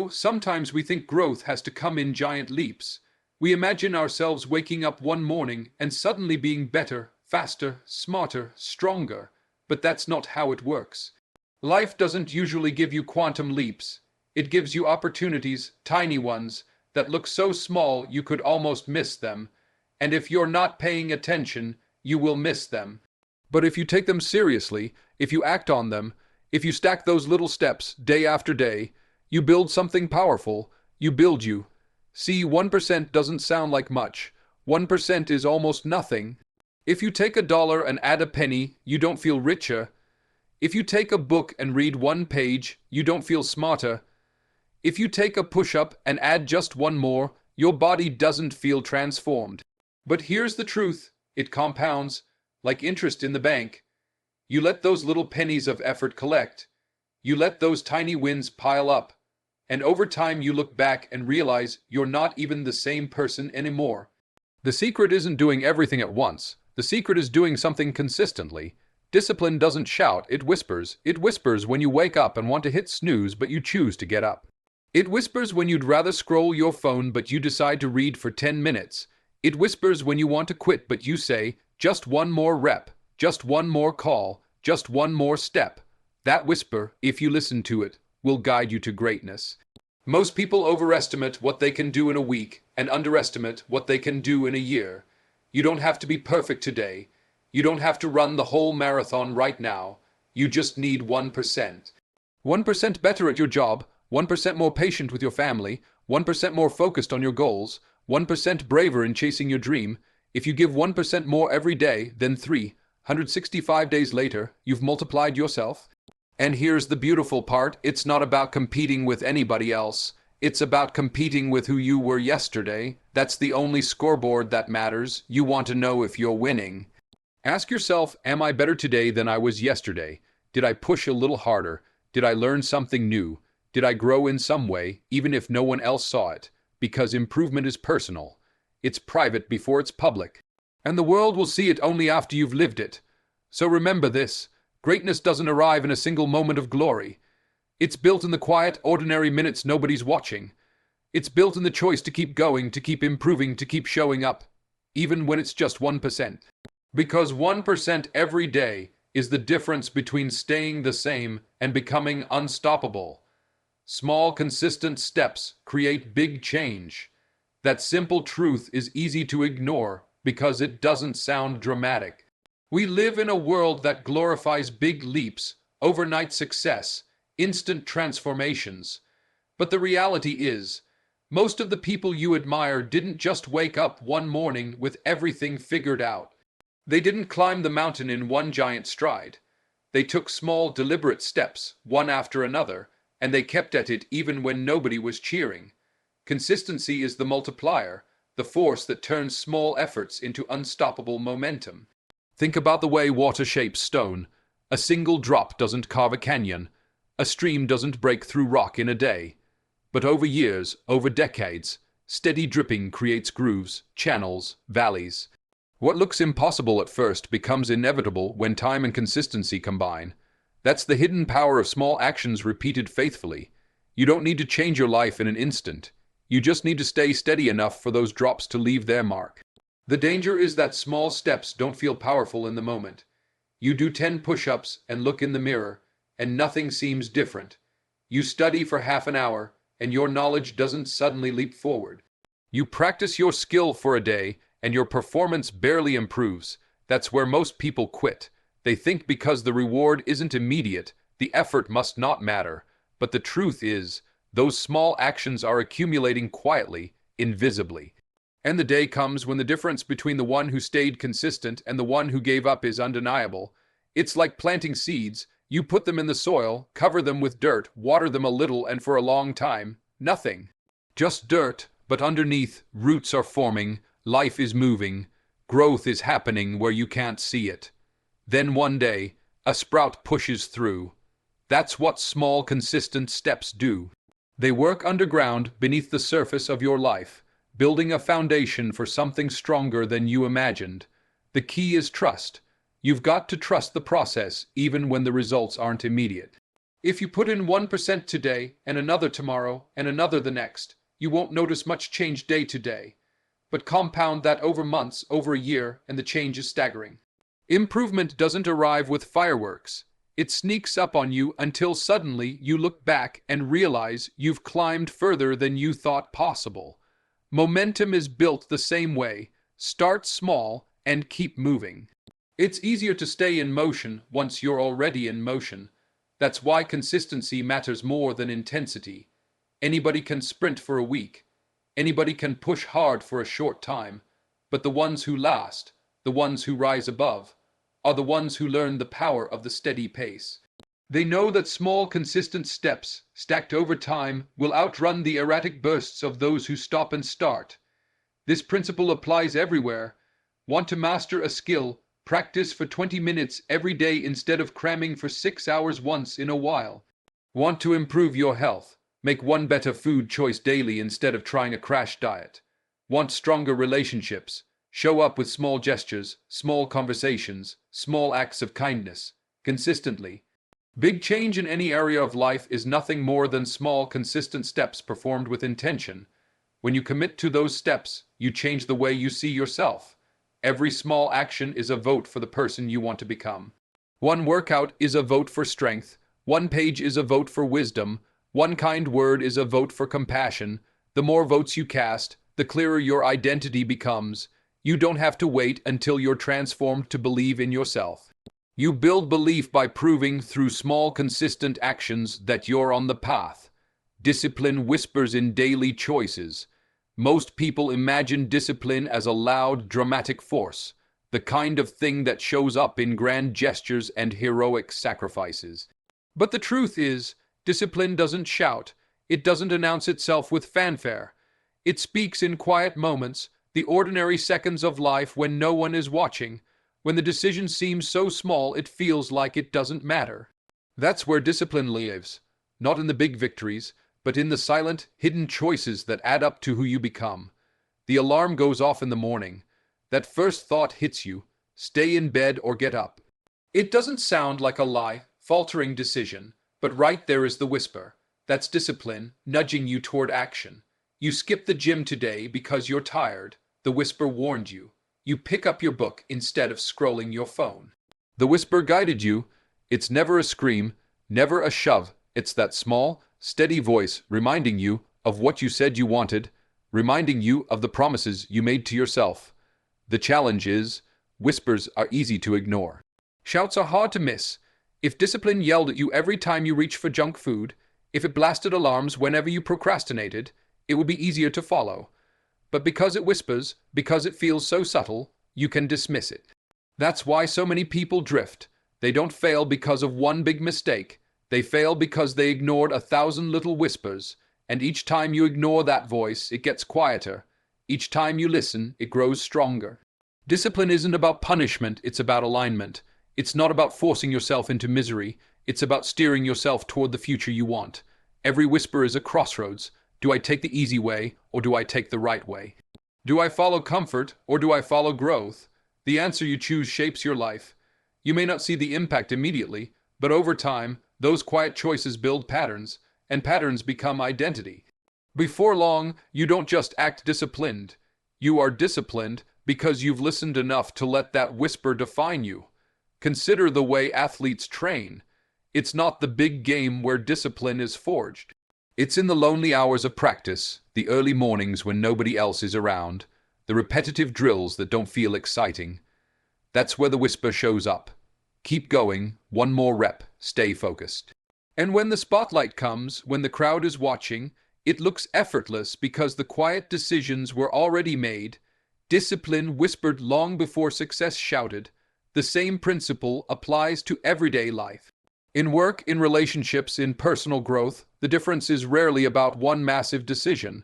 Sometimes we think growth has to come in giant leaps. We imagine ourselves waking up one morning and suddenly being better, faster, smarter, stronger. But that's not how it works. Life doesn't usually give you quantum leaps. It gives you opportunities, tiny ones, that look so small you could almost miss them. And if you're not paying attention, you will miss them. But if you take them seriously, if you act on them, if you stack those little steps day after day, you build something powerful. You build you. See, 1% doesn't sound like much. 1% is almost nothing. If you take $1 and add a penny, you don't feel richer. If you take a book and read one page, you don't feel smarter. If you take a push-up and add just one more, your body doesn't feel transformed. But here's the truth. It compounds, like interest in the bank. You let those little pennies of effort collect. You let those tiny wins pile up. And over time you look back and realize you're not even the same person anymore. The secret isn't doing everything at once. The secret is doing something consistently. Discipline doesn't shout, it whispers. It whispers when you wake up and want to hit snooze but you choose to get up. It whispers when you'd rather scroll your phone but you decide to read for 10 minutes. It whispers when you want to quit but you say, just one more rep, just one more call, just one more step. That whisper, if you listen to it, will guide you to greatness. Most people overestimate what they can do in a week and underestimate what they can do in a year. You don't have to be perfect today. You don't have to run the whole marathon right now. You just need 1%. 1% better at your job, 1% more patient with your family, 1% more focused on your goals, 1% braver in chasing your dream. If you give 1% more every day, then 365 days later, you've multiplied yourself. And here's the beautiful part, it's not about competing with anybody else. It's about competing with who you were yesterday. That's the only scoreboard that matters. You want to know if you're winning. Ask yourself, am I better today than I was yesterday? Did I push a little harder? Did I learn something new? Did I grow in some way, even if no one else saw it? Because improvement is personal. It's private before it's public. And the world will see it only after you've lived it. So remember this. Greatness doesn't arrive in a single moment of glory. It's built in the quiet, ordinary minutes nobody's watching. It's built in the choice to keep going, to keep improving, to keep showing up, even when it's just 1%. Because 1% every day is the difference between staying the same and becoming unstoppable. Small, consistent steps create big change. That simple truth is easy to ignore because it doesn't sound dramatic. We live in a world that glorifies big leaps, overnight success, instant transformations. But the reality is, most of the people you admire didn't just wake up one morning with everything figured out. They didn't climb the mountain in one giant stride. They took small, deliberate steps, one after another, and they kept at it even when nobody was cheering. Consistency is the multiplier, the force that turns small efforts into unstoppable momentum. Think about the way water shapes stone. A single drop doesn't carve a canyon. A stream doesn't break through rock in a day. But over years, over decades, steady dripping creates grooves, channels, valleys. What looks impossible at first becomes inevitable when time and consistency combine. That's the hidden power of small actions repeated faithfully. You don't need to change your life in an instant. You just need to stay steady enough for those drops to leave their mark. The danger is that small steps don't feel powerful in the moment. You do 10 push-ups and look in the mirror, and nothing seems different. You study for half an hour, and your knowledge doesn't suddenly leap forward. You practice your skill for a day, and your performance barely improves. That's where most people quit. They think because the reward isn't immediate, the effort must not matter. But the truth is, those small actions are accumulating quietly, invisibly. And the day comes when the difference between the one who stayed consistent and the one who gave up is undeniable. It's like planting seeds. You put them in the soil, cover them with dirt, water them a little, and for a long time, nothing. Just dirt, but underneath, roots are forming, life is moving, growth is happening where you can't see it. Then one day, a sprout pushes through. That's what small, consistent steps do. They work underground, beneath the surface of your life, building a foundation for something stronger than you imagined. The key is trust. You've got to trust the process, even when the results aren't immediate. If you put in 1% today, and another tomorrow, and another the next, you won't notice much change day to day. But compound that over months, over a year, and the change is staggering. Improvement doesn't arrive with fireworks. It sneaks up on you until suddenly you look back and realize you've climbed further than you thought possible. Momentum is built the same way. Start small and keep moving. It's easier to stay in motion once you're already in motion. That's why consistency matters more than intensity. Anybody can sprint for a week. Anybody can push hard for a short time. But the ones who last, the ones who rise above, are the ones who learn the power of the steady pace. They know that small, consistent steps, stacked over time, will outrun the erratic bursts of those who stop and start. This principle applies everywhere. Want to master a skill? Practice for 20 minutes every day instead of cramming for 6 hours once in a while. Want to improve your health? Make one better food choice daily instead of trying a crash diet. Want stronger relationships? Show up with small gestures, small conversations, small acts of kindness, consistently. Big change in any area of life is nothing more than small, consistent steps performed with intention. When you commit to those steps, you change the way you see yourself. Every small action is a vote for the person you want to become. One workout is a vote for strength. One page is a vote for wisdom. One kind word is a vote for compassion. The more votes you cast, the clearer your identity becomes. You don't have to wait until you're transformed to believe in yourself. You build belief by proving through small, consistent actions that you're on the path. Discipline whispers in daily choices. Most people imagine discipline as a loud, dramatic force, the kind of thing that shows up in grand gestures and heroic sacrifices. But the truth is, discipline doesn't shout. It doesn't announce itself with fanfare. It speaks in quiet moments, the ordinary seconds of life when no one is watching, when the decision seems so small it feels like it doesn't matter. That's where discipline lives, not in the big victories, but in the silent, hidden choices that add up to who you become. The alarm goes off in the morning. That first thought hits you: stay in bed or get up. It doesn't sound like a lie, faltering decision, but right there is the whisper. That's discipline, nudging you toward action. You skip the gym today because you're tired. The whisper warned you. You pick up your book instead of scrolling your phone. The whisper guided you. It's never a scream, never a shove. It's that small, steady voice reminding you of what you said you wanted, reminding you of the promises you made to yourself. The challenge is, whispers are easy to ignore. Shouts are hard to miss. If discipline yelled at you every time you reached for junk food, if it blasted alarms whenever you procrastinated, it would be easier to follow. But because it whispers, because it feels so subtle, you can dismiss it. That's why so many people drift. They don't fail because of one big mistake. They fail because they ignored 1,000 little whispers, and each time you ignore that voice, it gets quieter. Each time you listen, it grows stronger. Discipline isn't about punishment, it's about alignment. It's not about forcing yourself into misery, it's about steering yourself toward the future you want. Every whisper is a crossroads. Do I take the easy way, or do I take the right way? Do I follow comfort, or do I follow growth? The answer you choose shapes your life. You may not see the impact immediately, but over time, those quiet choices build patterns, and patterns become identity. Before long, you don't just act disciplined. You are disciplined because you've listened enough to let that whisper define you. Consider the way athletes train. It's not the big game where discipline is forged. It's in the lonely hours of practice, the early mornings when nobody else is around, the repetitive drills that don't feel exciting. That's where the whisper shows up. Keep going, one more rep, stay focused. And when the spotlight comes, when the crowd is watching, it looks effortless because the quiet decisions were already made. Discipline whispered long before success shouted. The same principle applies to everyday life. In work, in relationships, in personal growth, the difference is rarely about one massive decision.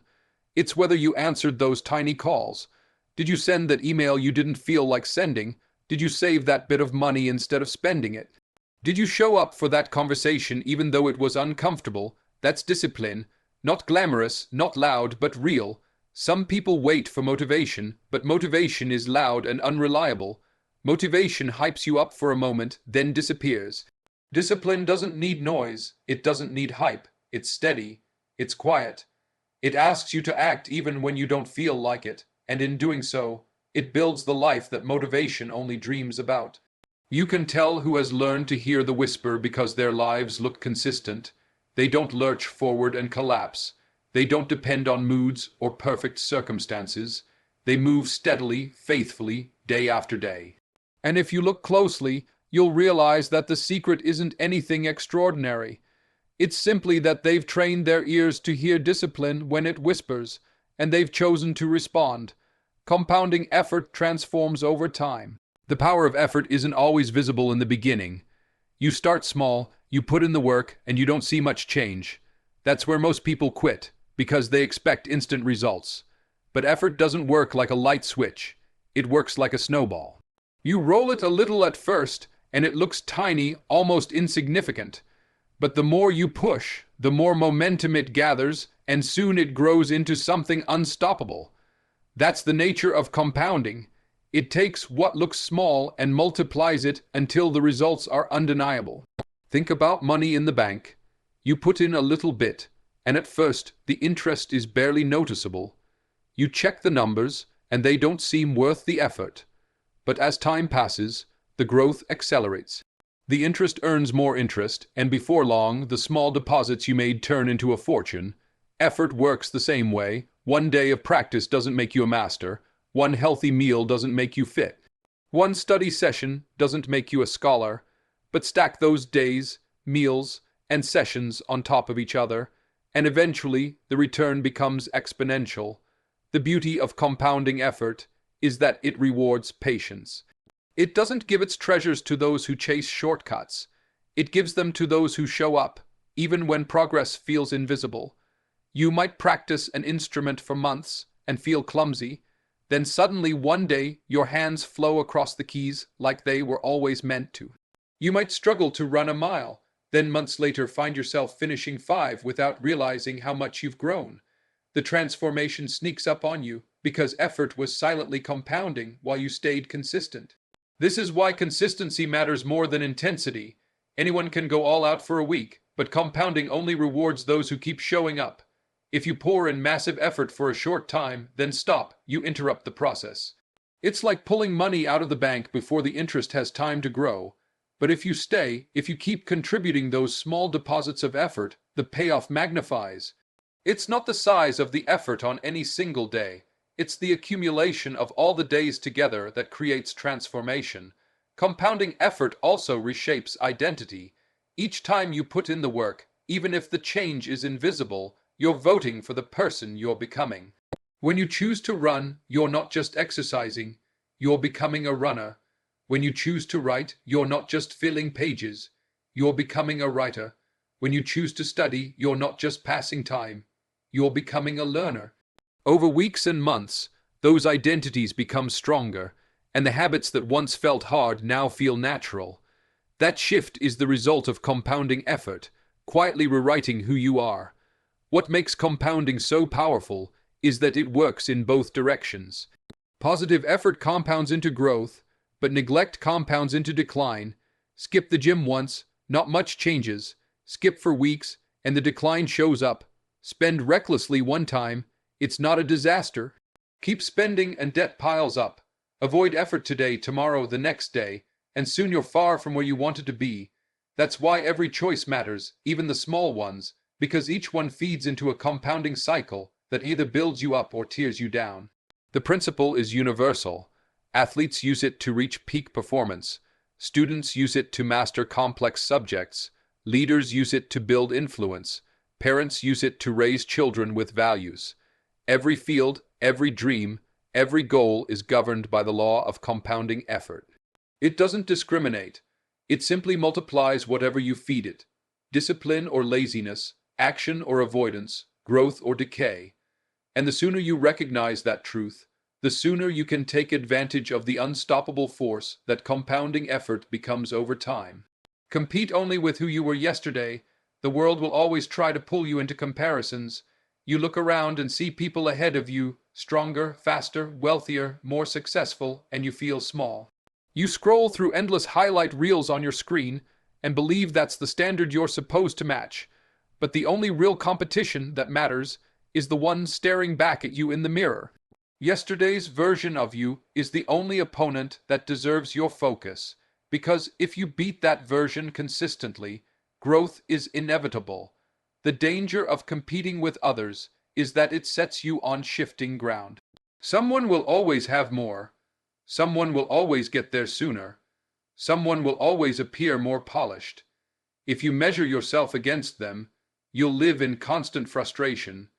It's whether you answered those tiny calls. Did you send that email you didn't feel like sending? Did you save that bit of money instead of spending it? Did you show up for that conversation even though it was uncomfortable? That's discipline. Not glamorous, not loud, but real. Some people wait for motivation, but motivation is loud and unreliable. Motivation hypes you up for a moment, then disappears. Discipline doesn't need noise, it doesn't need hype, it's steady, it's quiet. It asks you to act even when you don't feel like it, and in doing so, it builds the life that motivation only dreams about. You can tell who has learned to hear the whisper because their lives look consistent. They don't lurch forward and collapse. They don't depend on moods or perfect circumstances. They move steadily, faithfully, day after day. And if you look closely, you'll realize that the secret isn't anything extraordinary. It's simply that they've trained their ears to hear discipline when it whispers, and they've chosen to respond. Compounding effort transforms over time. The power of effort isn't always visible in the beginning. You start small, you put in the work, and you don't see much change. That's where most people quit, because they expect instant results. But effort doesn't work like a light switch. It works like a snowball. You roll it a little at first, and it looks tiny, almost insignificant. But the more you push, the more momentum it gathers, and soon it grows into something unstoppable. That's the nature of compounding. It takes what looks small and multiplies it until the results are undeniable. Think about money in the bank. You put in a little bit, and at first the interest is barely noticeable. You check the numbers, and they don't seem worth the effort. But as time passes, the growth accelerates. The interest earns more interest, and before long, the small deposits you made turn into a fortune. Effort works the same way. One day of practice doesn't make you a master. One healthy meal doesn't make you fit. One study session doesn't make you a scholar. But stack those days, meals, and sessions on top of each other, and eventually the return becomes exponential. The beauty of compounding effort is that it rewards patience. It doesn't give its treasures to those who chase shortcuts. It gives them to those who show up, even when progress feels invisible. You might practice an instrument for months and feel clumsy. Then suddenly one day your hands flow across the keys like they were always meant to. You might struggle to run a mile, then months later find yourself finishing 5 without realizing how much you've grown. The transformation sneaks up on you because effort was silently compounding while you stayed consistent. This is why consistency matters more than intensity. Anyone can go all out for a week, but compounding only rewards those who keep showing up. If you pour in massive effort for a short time, then stop, you interrupt the process. It's like pulling money out of the bank before the interest has time to grow. But if you stay, if you keep contributing those small deposits of effort, the payoff magnifies. It's not the size of the effort on any single day. It's the accumulation of all the days together that creates transformation. Compounding effort also reshapes identity. Each time you put in the work, even if the change is invisible, you're voting for the person you're becoming. When you choose to run, you're not just exercising, you're becoming a runner. When you choose to write, you're not just filling pages, you're becoming a writer. When you choose to study, you're not just passing time, you're becoming a learner. Over weeks and months, those identities become stronger, and the habits that once felt hard now feel natural. That shift is the result of compounding effort, quietly rewriting who you are. What makes compounding so powerful is that it works in both directions. Positive effort compounds into growth, but neglect compounds into decline. Skip the gym once, not much changes. Skip for weeks, and the decline shows up. Spend recklessly one time, it's not a disaster. Keep spending and debt piles up. Avoid effort today, tomorrow, the next day, and soon you're far from where you wanted to be. That's why every choice matters, even the small ones, because each one feeds into a compounding cycle that either builds you up or tears you down. The principle is universal. Athletes use it to reach peak performance. Students use it to master complex subjects. Leaders use it to build influence. Parents use it to raise children with values. Every field, every dream, every goal is governed by the law of compounding effort. It doesn't discriminate. It simply multiplies whatever you feed it. Discipline or laziness, action or avoidance, growth or decay. And the sooner you recognize that truth, the sooner you can take advantage of the unstoppable force that compounding effort becomes over time. Compete only with who you were yesterday. The world will always try to pull you into comparisons. You look around and see people ahead of you, stronger, faster, wealthier, more successful, and you feel small. You scroll through endless highlight reels on your screen, and believe that's the standard you're supposed to match. But the only real competition that matters is the one staring back at you in the mirror. Yesterday's version of you is the only opponent that deserves your focus, because if you beat that version consistently, growth is inevitable. The danger of competing with others is that it sets you on shifting ground. Someone will always have more. Someone will always get there sooner. Someone will always appear more polished. If you measure yourself against them, you'll live in constant frustration,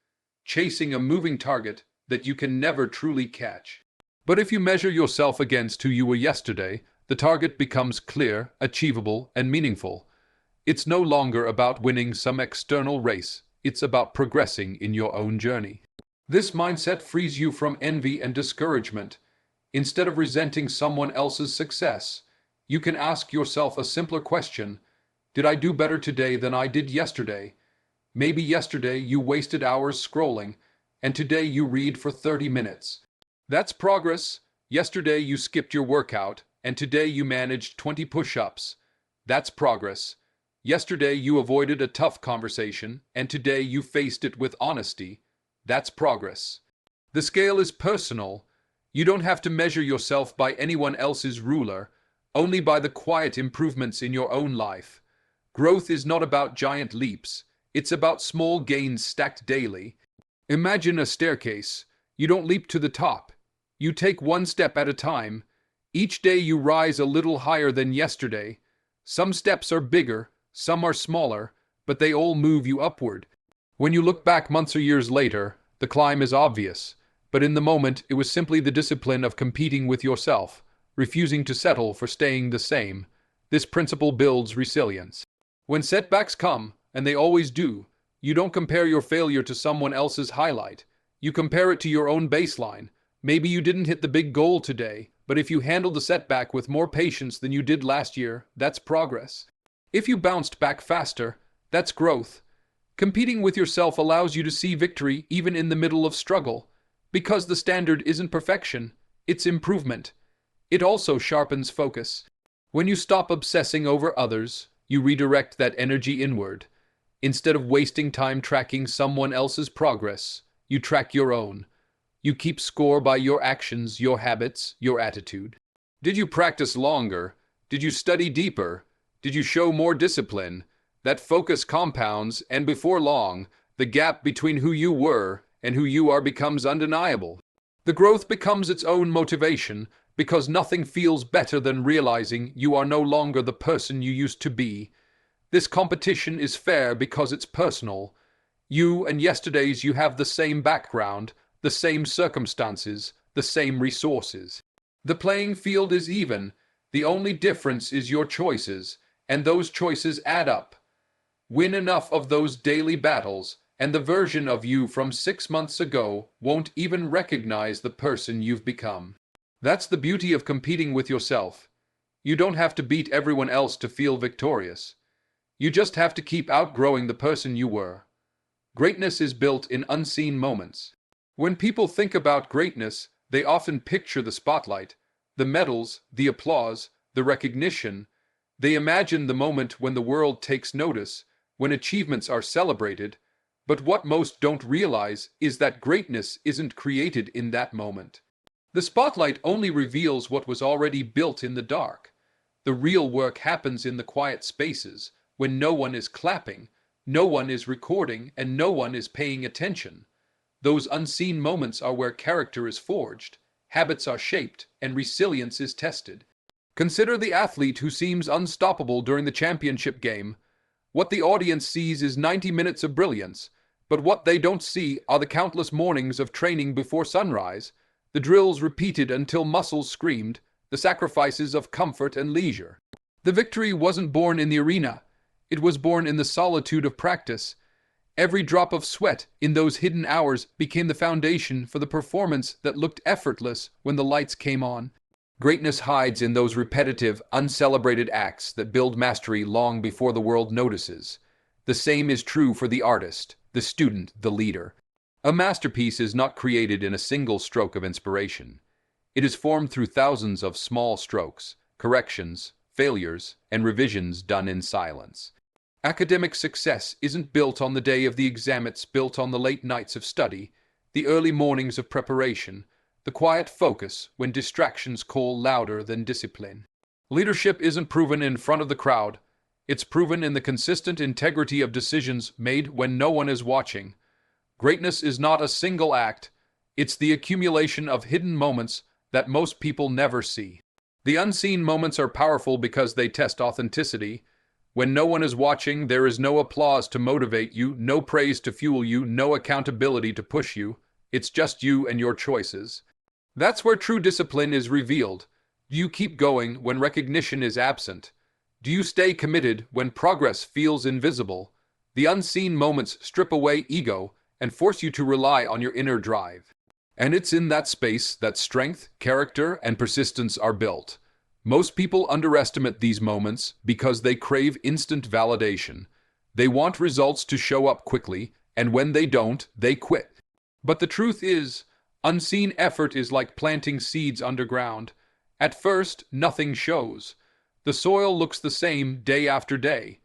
chasing a moving target that you can never truly catch. But if you measure yourself against who you were yesterday, the target becomes clear, achievable, and meaningful. It's no longer about winning some external race. It's about progressing in your own journey. This mindset frees you from envy and discouragement. Instead of resenting someone else's success, you can ask yourself a simpler question. Did I do better today than I did yesterday? Maybe yesterday you wasted hours scrolling, and today you read for 30 minutes. That's progress. Yesterday you skipped your workout, and today you managed 20 push-ups. That's progress. Yesterday you avoided a tough conversation, and today you faced it with honesty. That's progress. The scale is personal. You don't have to measure yourself by anyone else's ruler, only by the quiet improvements in your own life. Growth is not about giant leaps. It's about small gains stacked daily. Imagine a staircase. You don't leap to the top. You take one step at a time. Each day you rise a little higher than yesterday. Some steps are bigger, some are smaller, but they all move you upward. When you look back months or years later, the climb is obvious. But in the moment, it was simply the discipline of competing with yourself, refusing to settle for staying the same. This principle builds resilience. When setbacks come, and they always do, you don't compare your failure to someone else's highlight. You compare it to your own baseline. Maybe you didn't hit the big goal today, but if you handled the setback with more patience than you did last year, that's progress. If you bounced back faster, that's growth. Competing with yourself allows you to see victory even in the middle of struggle, because the standard isn't perfection, it's improvement. It also sharpens focus. When you stop obsessing over others, you redirect that energy inward. Instead of wasting time tracking someone else's progress, you track your own. You keep score by your actions, your habits, your attitude. Did you practice longer? Did you study deeper? Did you show more discipline? That focus compounds, and before long, the gap between who you were and who you are becomes undeniable. The growth becomes its own motivation, because nothing feels better than realizing you are no longer the person you used to be. This competition is fair because it's personal. You and yesterday's you have the same background, the same circumstances, the same resources. The playing field is even. The only difference is your choices, and those choices add up. Win enough of those daily battles, and the version of you from 6 months ago won't even recognize the person you've become. That's the beauty of competing with yourself. You don't have to beat everyone else to feel victorious. You just have to keep outgrowing the person you were. Greatness is built in unseen moments. When people think about greatness, they often picture the spotlight, the medals, the applause, the recognition. They imagine the moment when the world takes notice, when achievements are celebrated. But what most don't realize is that greatness isn't created in that moment. The spotlight only reveals what was already built in the dark. The real work happens in the quiet spaces, when no one is clapping, no one is recording, and no one is paying attention. Those unseen moments are where character is forged, habits are shaped, and resilience is tested. Consider the athlete who seems unstoppable during the championship game. What the audience sees is 90 minutes of brilliance, but what they don't see are the countless mornings of training before sunrise, the drills repeated until muscles screamed, the sacrifices of comfort and leisure. The victory wasn't born in the arena. It was born in the solitude of practice. Every drop of sweat in those hidden hours became the foundation for the performance that looked effortless when the lights came on. Greatness hides in those repetitive, uncelebrated acts that build mastery long before the world notices. The same is true for the artist, the student, the leader. A masterpiece is not created in a single stroke of inspiration. It is formed through thousands of small strokes, corrections, failures, and revisions done in silence. Academic success isn't built on the day of the exam, it's built on the late nights of study, the early mornings of preparation, the quiet focus when distractions call louder than discipline. Leadership isn't proven in front of the crowd, it's proven in the consistent integrity of decisions made when no one is watching. Greatness is not a single act, it's the accumulation of hidden moments that most people never see. The unseen moments are powerful because they test authenticity. When no one is watching, there is no applause to motivate you, no praise to fuel you, no accountability to push you. It's just you and your choices. That's where true discipline is revealed. Do you keep going when recognition is absent? Do you stay committed when progress feels invisible? The unseen moments strip away ego and force you to rely on your inner drive. And it's in that space that strength, character, and persistence are built. Most people underestimate these moments because they crave instant validation. They want results to show up quickly, and when they don't, they quit. But the truth is, unseen effort is like planting seeds underground. At first, nothing shows. The soil looks the same day after day.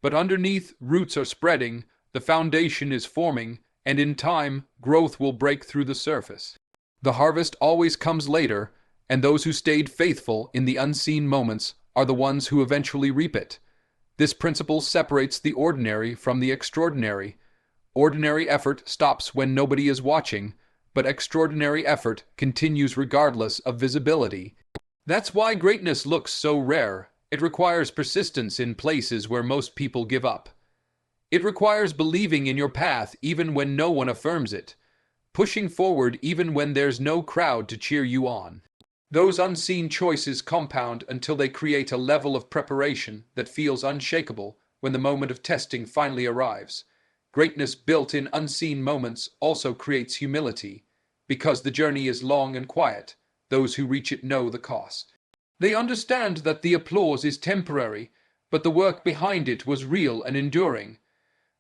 But underneath, roots are spreading, the foundation is forming, and in time, growth will break through the surface. The harvest always comes later, and those who stayed faithful in the unseen moments are the ones who eventually reap it. This principle separates the ordinary from the extraordinary. Ordinary effort stops when nobody is watching, but extraordinary effort continues regardless of visibility. That's why greatness looks so rare. It requires persistence in places where most people give up. It requires believing in your path even when no one affirms it, pushing forward even when there's no crowd to cheer you on. Those unseen choices compound until they create a level of preparation that feels unshakable when the moment of testing finally arrives. Greatness built in unseen moments also creates humility. Because the journey is long and quiet, those who reach it know the cost. They understand that the applause is temporary, but the work behind it was real and enduring.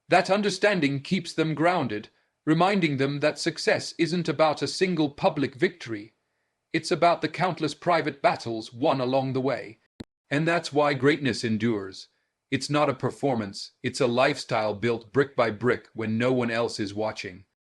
That understanding keeps them grounded, reminding them that success isn't about a single public victory. It's about the countless private battles won along the way. And that's why greatness endures. It's not a performance, it's a lifestyle built brick by brick when no one else is watching.